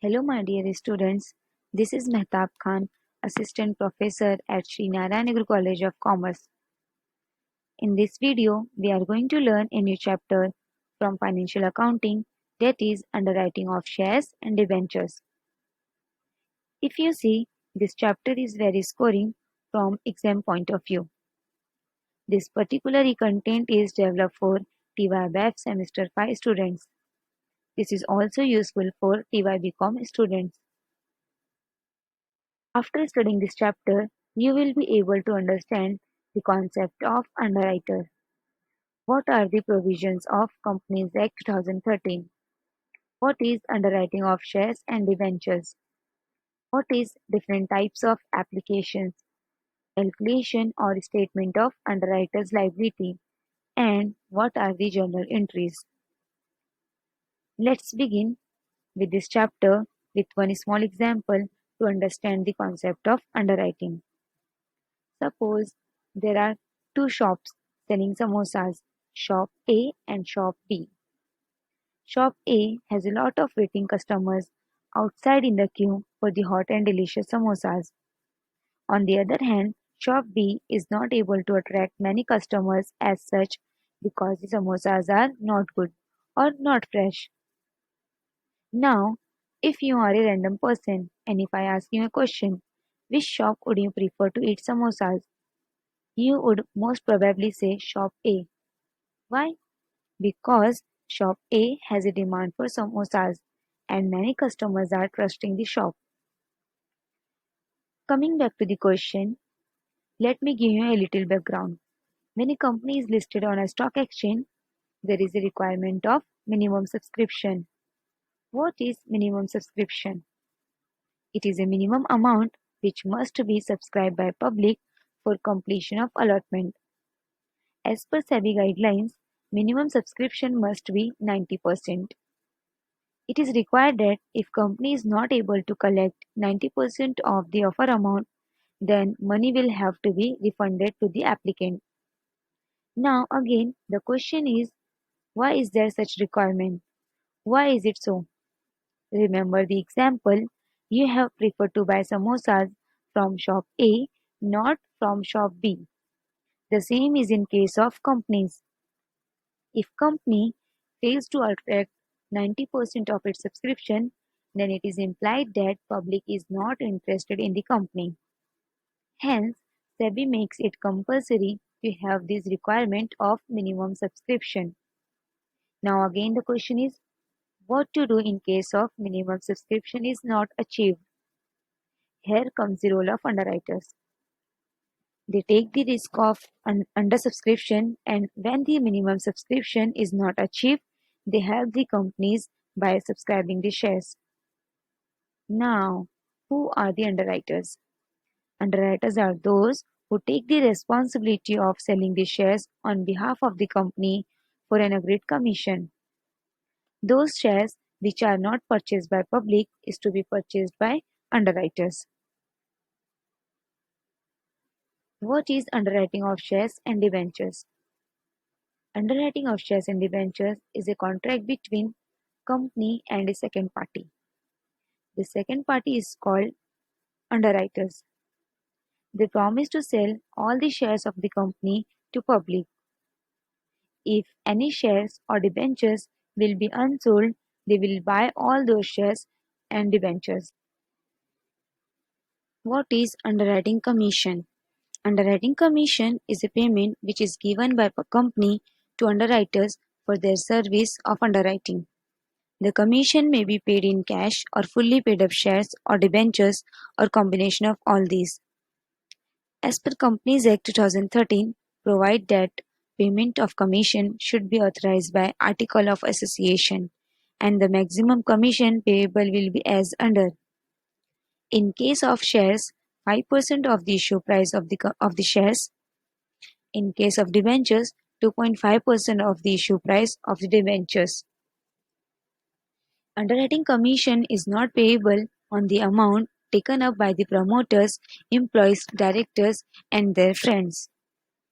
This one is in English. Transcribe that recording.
Hello my dear students, this is Mehtab Khan, Assistant Professor at Sri Narayanaguru College of Commerce. In this video, we are going to learn a new chapter from Financial Accounting, that is Underwriting of Shares and Debentures. If you see, this chapter is very scoring from exam point of view. This particular content is developed for TYBAF Semester 5 students. This is also useful for TYBCOM students. After studying this chapter, you will be able to understand the concept of underwriter. What are the provisions of Companies Act 2013? What is underwriting of shares and debentures? What is different types of applications, calculation or statement of underwriter's liability, and what are the journal entries? Let's begin with this chapter with one small example to understand the concept of underwriting. Suppose there are two shops selling samosas, shop A and shop B. Shop A has a lot of waiting customers outside in the queue for the hot and delicious samosas. On the other hand, shop B is not able to attract many customers as such because the samosas are not good or not fresh. Now, if you are a random person and if I ask you a question, which shop would you prefer to eat samosas? You would most probably say shop A. Why? Because shop A has a demand for samosas and many customers are trusting the shop. Coming back to the question, let me give you a little background. When a company is listed on a stock exchange, there is a requirement of minimum subscription. What is minimum subscription? It is a minimum amount which must be subscribed by public for completion of allotment. As per SEBI guidelines, minimum subscription must be 90%. It is required that if company is not able to collect 90% of the offer amount, then money will have to be refunded to the applicant. Now again, the question is, why is there such requirement? Why is it so? Remember the example, you have preferred to buy samosas from shop A, not from shop B. The same is in case of companies. If company fails to attract 90% of its subscription, then it is implied that public is not interested in the company. Hence, SEBI makes it compulsory to have this requirement of minimum subscription. Now again the question is, what to do in case of minimum subscription is not achieved? Here comes the role of underwriters. They take the risk of undersubscription, and when the minimum subscription is not achieved, they help the companies by subscribing the shares. Now, who are the underwriters? Underwriters are those who take the responsibility of selling the shares on behalf of the company for an agreed commission. Those shares which are not purchased by public is to be purchased by underwriters. What is underwriting of shares and debentures? Underwriting of shares and debentures is a contract between company and a second party. The second party is called underwriters. They promise to sell all the shares of the company to public. If any shares or debentures will be unsold, they will buy all those shares and debentures. What is underwriting commission? Underwriting commission is a payment which is given by a company to underwriters for their service of underwriting. The commission may be paid in cash or fully paid up shares or debentures or combination of all these. As per Companies Act 2013, provide that payment of commission should be authorized by Article of Association, and the maximum commission payable will be as under. In case of shares, 5% of the issue price of the shares. In case of debentures, 2.5% of the issue price of the debentures. Underwriting commission is not payable on the amount taken up by the promoters, employees, directors, and their friends.